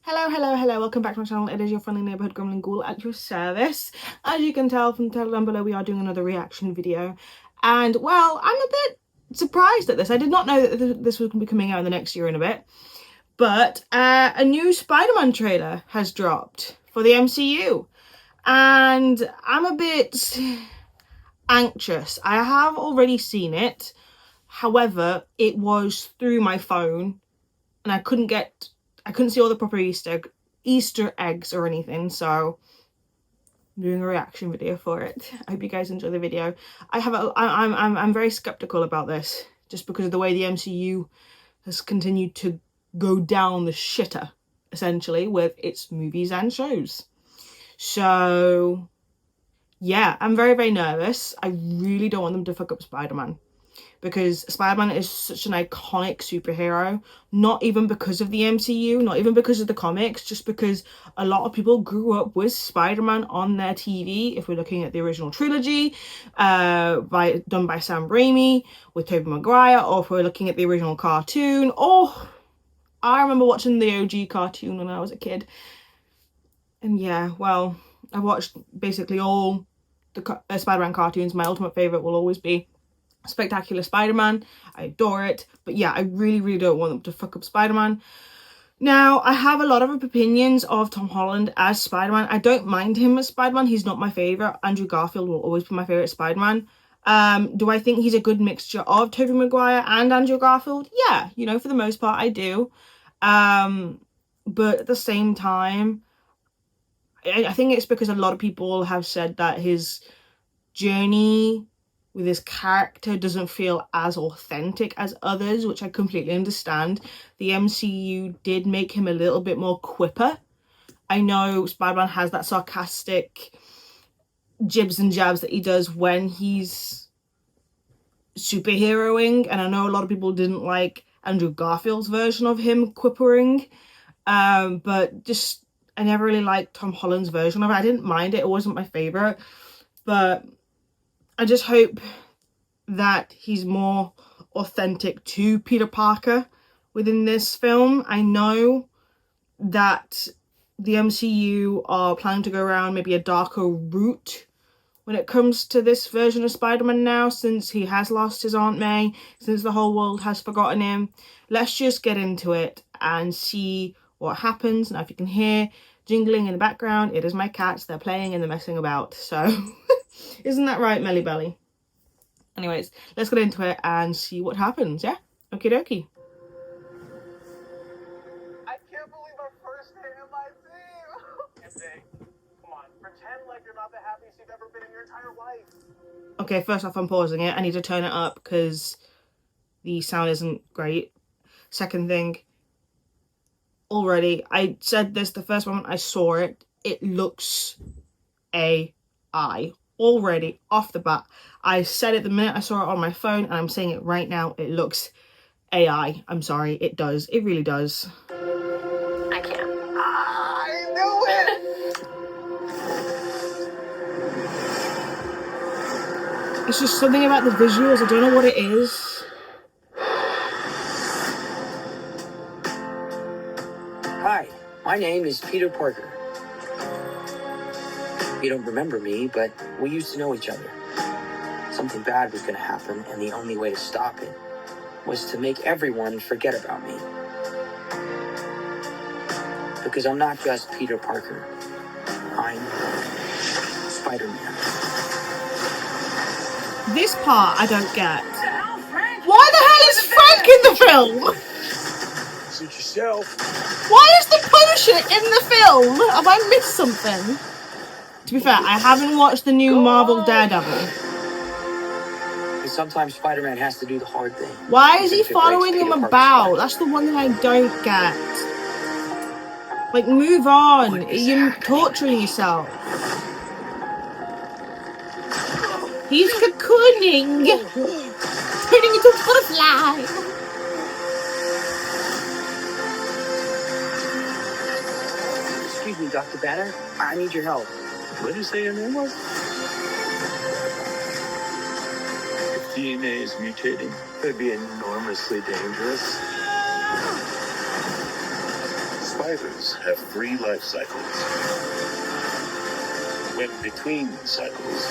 Hello, welcome back to my channel. It is your friendly neighborhood gremlin ghoul at your service. As you can tell from the title down below, we are doing another reaction video. And, well, I'm a bit surprised at this. I did not know that this was going to be coming out in the next year and a bit. But a new Spider-Man trailer has dropped for the MCU. And I'm a bit anxious. I have already seen it. However, it was through my phone and I couldn't see all the proper Easter eggs or anything, so I'm doing a reaction video for it. I hope you guys enjoy the video. I'm very skeptical about this just because of the way the MCU has continued to go down the shitter, essentially, with its movies and shows. So yeah, I'm very nervous. I really don't want them to fuck up Spider-Man, because Spider-Man is such an iconic superhero, not even because of the MCU, not even because of the comics, just because a lot of people grew up with Spider-Man on their TV. If we're looking at the original trilogy, done by Sam Raimi with Tobey Maguire, or if we're looking at the original cartoon, I remember watching the OG cartoon when I was a kid. And yeah, well, I watched basically all the Spider-Man cartoons. My ultimate favourite will always be Spectacular Spider-Man. I adore it, but yeah, I really don't want them to fuck up Spider-Man. Now, I have a lot of opinions of Tom Holland as Spider-Man. I don't mind him as Spider-Man. He's not my favourite. Andrew Garfield will always be my favourite Spider-Man. Do I think he's a good mixture of Tobey Maguire and Andrew Garfield? Yeah, you know, for the most part, I do. But at the same time, I think it's because a lot of people have said that his journey with his character doesn't feel as authentic as others, which I completely understand. The MCU did make him a little bit more quipper. I know Spider-Man has that sarcastic jibs and jabs that he does when he's superheroing, and I know a lot of people didn't like Andrew Garfield's version of him quippering, but just I never really liked Tom Holland's version of it. I didn't mind it, it wasn't my favourite, but I just hope that he's more authentic to Peter Parker within this film. I know that the MCU are planning to go around maybe a darker route when it comes to this version of Spider-Man now, since he has lost his Aunt May, since the whole world has forgotten him. Let's just get into it and see what happens. Now, if you can hear jingling in the background, it is my cats. They're playing and they're messing about, so isn't that right, Melly Belly? Anyways, let's get into it and see what happens, yeah? Okie dokie. I can't believe our first day in my team! MJ, come on, pretend like you're not the happiest you've ever been in your entire life. Okay, first off, I'm pausing it. I need to turn it up because the sound isn't great. Second thing, already, I said this the first moment I saw it, it looks AI. Already, off the bat. I said it the minute I saw it on my phone, and I'm saying it right now, it looks AI. I'm sorry, it does. It really does. I can't. I knew it! It's just something about the visuals, I don't know what it is. Hi, my name is Peter Parker. You don't remember me, but we used to know each other. Something bad was going to happen, and the only way to stop it was to make everyone forget about me. Because I'm not just Peter Parker. I'm Spider-Man. This part I don't get. Why the hell is Frank in the film? Suit yourself. Why is the Punisher in the film? Have I missed something? To be fair, I haven't watched the new Marvel Daredevil. Because sometimes Spider-Man has to do the hard thing. Why is he Even if it breaks following him Peter Parker's about? heart. That's the one that I don't get. Like, move on. You're torturing yourself. He's cocooning. Turning into a butterfly. Excuse me, Dr. Banner. I need your help. What did you say your name was? If DNA is mutating, it could be enormously dangerous. spiders have 3 life cycles. When between cycles,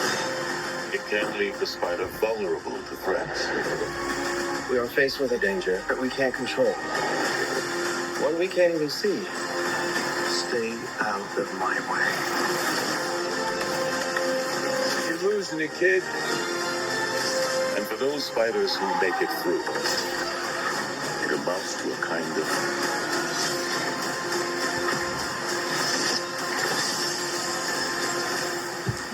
it can leave the spider vulnerable to threats. We are faced with a danger that we can't control. One we can't even see. Stay out of my way. You're losing it, kid. And for those spiders who make it through, it amounts to a kind of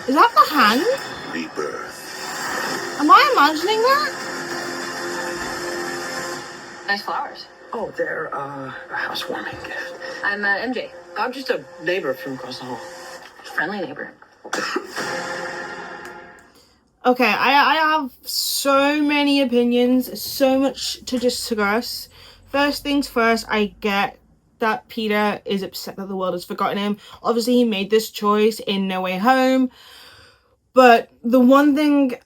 Is that the hand? rebirth. Am I imagining that? Nice flowers. Oh, they're a housewarming gift. I'm MJ. I'm just a neighbor from across the hall. Friendly neighbor. Okay, I have so many opinions, so much to discuss. First things first, I get that Peter is upset that the world has forgotten him. Obviously, he made this choice in No Way Home. But the one thing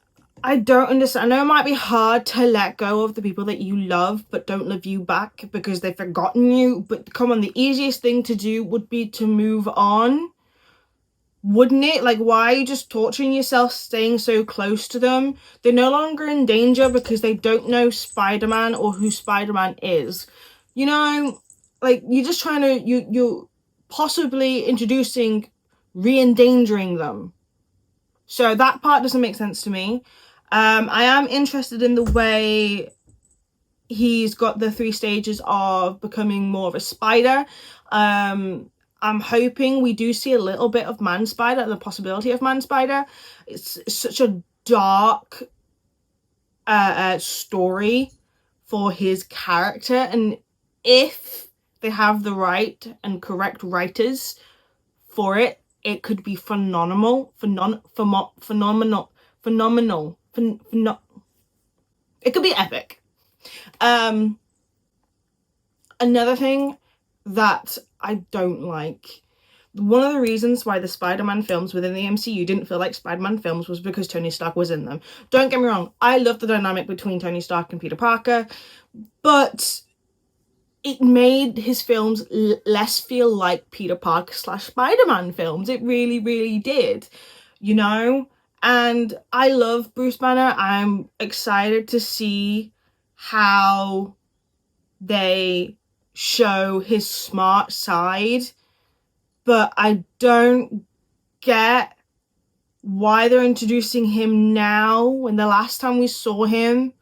I don't understand, I know it might be hard to let go of the people that you love but don't love you back because they've forgotten you. But come on, the easiest thing to do would be to move on. Wouldn't it? Like, why are you just torturing yourself staying so close to them? They're no longer in danger because they don't know Spider-Man or who Spider-Man is. You know, like, you're just trying to, you're possibly introducing, re-endangering them. So that part doesn't make sense to me. I am interested in the way he's got the 3 stages of becoming more of a spider. I'm hoping we do see a little bit of Man Spider, the possibility of Man Spider. It's such a dark story for his character, and if they have the right and correct writers for it, it could be phenomenal. It could be epic. Another thing that I don't like, one of the reasons why the Spider-Man films within the MCU didn't feel like Spider-Man films was because Tony Stark was in them. Don't get me wrong, I love the dynamic between Tony Stark and Peter Parker, but it made his films less feel like Peter Parker / Spider-Man films. It really, really did, you know? And I love Bruce Banner. I'm excited to see how they show his smart side, but I don't get why they're introducing him now when the last time we saw him,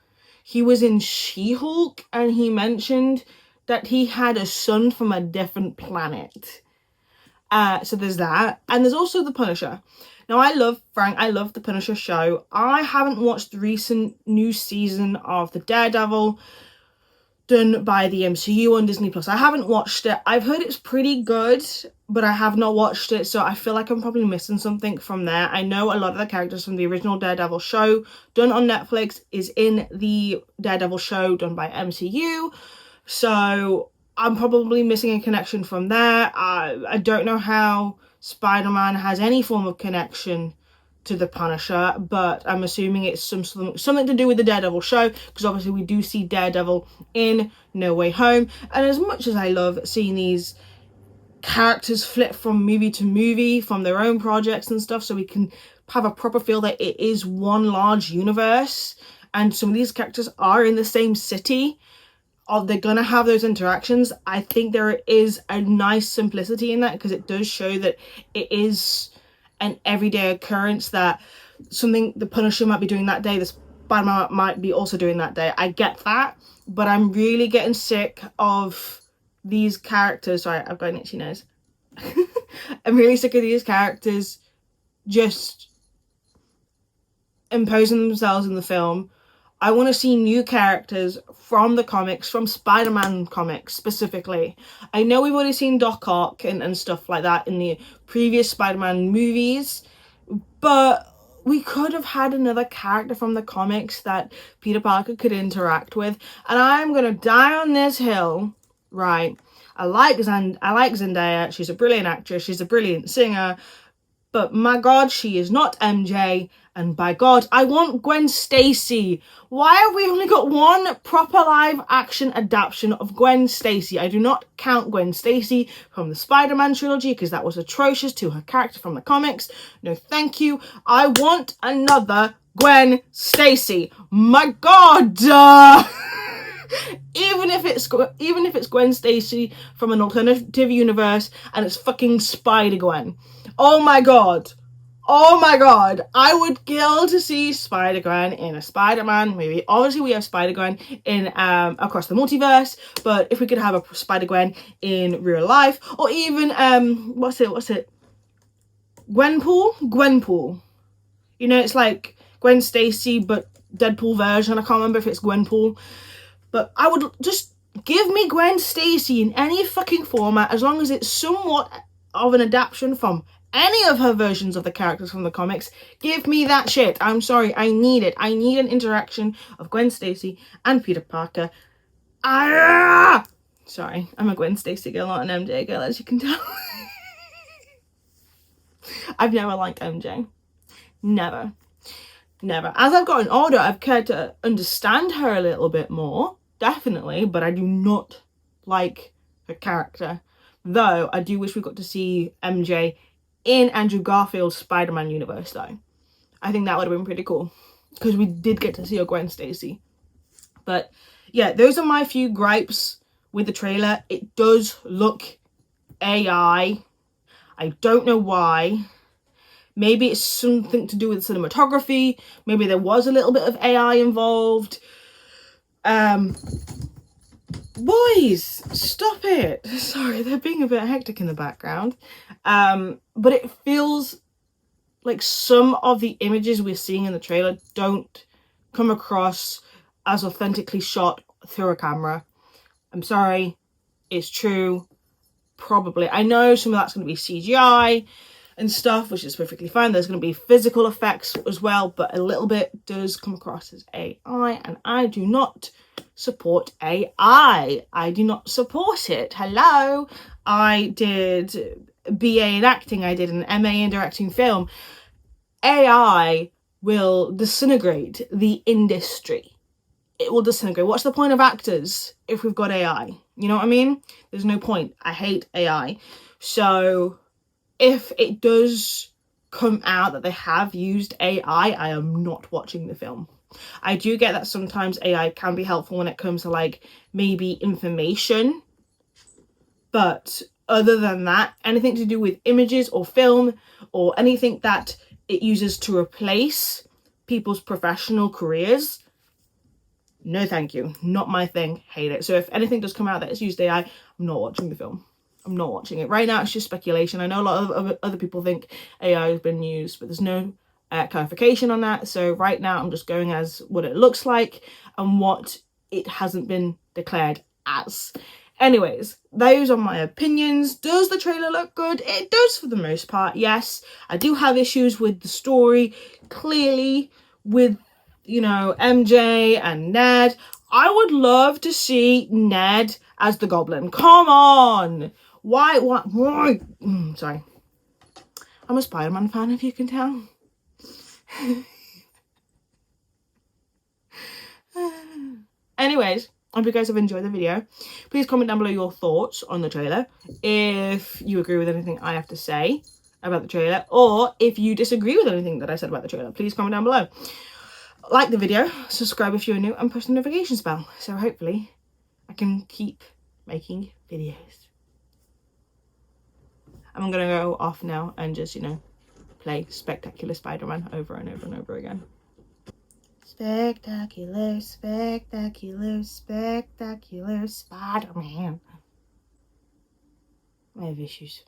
he was in She-Hulk and he mentioned that he had a son from a different planet. So there's that. And there's also The Punisher. Now, I love The Punisher show. I haven't watched the recent new season of The Daredevil done by the MCU on Disney Plus. I haven't watched it. I've heard it's pretty good, but I have not watched it, so I feel like I'm probably missing something from there. I know a lot of the characters from the original Daredevil show done on Netflix is in the Daredevil show done by MCU, so I'm probably missing a connection from there. I don't know how Spider-Man has any form of connection to the Punisher, but I'm assuming it's something to do with the Daredevil show, because obviously we do see Daredevil in No Way Home. And as much as I love seeing these characters flip from movie to movie from their own projects and stuff, so we can have a proper feel that it is one large universe and some of these characters are in the same city, or they're gonna have those interactions, I think there is a nice simplicity in that, because it does show that it is an everyday occurrence, that something the Punisher might be doing that day, the Spider-Man might be also doing that day. I get that, but I'm really getting sick of these characters. Sorry, I've got an itchy nose. I'm really sick of these characters just imposing themselves in the film. I want to see new characters from the comics, from Spider-Man comics specifically. I know we've already seen Doc Ock and stuff like that in the previous Spider-Man movies, but we could have had another character from the comics that Peter Parker could interact with. And I'm going to die on this hill, right? I like Zendaya. She's a brilliant actress. She's a brilliant singer. but my God, she is not MJ. And by God, I want Gwen Stacy. Why have we only got one proper live action adaptation of Gwen Stacy? I do not count Gwen Stacy from the Spider-Man trilogy because that was atrocious to her character from the comics. No, thank you. I want another Gwen Stacy. My God. Even if it's Gwen Stacy from an alternative universe and it's fucking Spider-Gwen. Oh my God. Oh my God, I would kill to see Spider-Gwen in a Spider-Man movie. Obviously, we have Spider-Gwen in Across the Multiverse, but if we could have a Spider-Gwen in real life, or even what's it? Gwenpool. You know, it's like Gwen Stacy but Deadpool version. I can't remember if it's Gwenpool, but I would just give me Gwen Stacy in any fucking format as long as it's somewhat of an adaptation from any of her versions of the characters from the comics. Give me that shit. I'm sorry, I need it. I need an interaction of Gwen Stacy and Peter Parker. Sorry, I'm a Gwen Stacy girl, not an MJ girl, as you can tell. I've never liked MJ. Never. As I've gotten older, I've cared to understand her a little bit more, definitely, but I do not like her character. Though I do wish we got to see MJ in Andrew Garfield's Spider-Man universe, though. I think that would have been pretty cool, because we did get to see a Gwen Stacy. But yeah, those are my few gripes with the trailer. It does look AI. I don't know why. Maybe it's something to do with cinematography. Maybe there was a little bit of AI involved. Boys, stop it. Sorry, they're being a bit hectic in the background. But it feels like some of the images we're seeing in the trailer don't come across as authentically shot through a camera. I'm sorry, it's true. Probably. I know some of that's going to be CGI and stuff, which is perfectly fine. There's going to be physical effects as well, but a little bit does come across as AI, and I do not support AI. I do not support it. Hello. I did BA in acting. I did an MA in directing film. AI will disintegrate the industry. It will disintegrate. What's the point of actors if we've got AI? You know what I mean? There's no point. I hate AI. So if it does come out that they have used AI, I am not watching the film. I do get that sometimes AI can be helpful when it comes to like maybe information, but other than that, anything to do with images or film or anything that it uses to replace people's professional careers, no thank you. Not my thing. Hate it. So if anything does come out that it's used AI, I'm not watching the film. I'm not watching it. Right now, it's just speculation. I know a lot of other people think AI has been used, but there's no clarification on that. So right now, I'm just going as what it looks like and what it hasn't been declared as. Anyways, those are my opinions. Does the trailer look good? It does for the most part, yes. I do have issues with the story, clearly, with, you know, MJ and Ned. I would love to see Ned as the Goblin. Come on! Why? Sorry. I'm a Spider-Man fan, if you can tell. Anyways, I hope you guys have enjoyed the video. Please comment down below your thoughts on the trailer. If you agree with anything I have to say about the trailer, or if you disagree with anything that I said about the trailer, please comment down below. Like the video, subscribe if you're new, and press the notifications bell. So hopefully I can keep making videos. I'm gonna go off now and just, you know, play Spectacular Spider-Man over and over and over again. Spectacular, spectacular, spectacular Spider-Man. I have issues.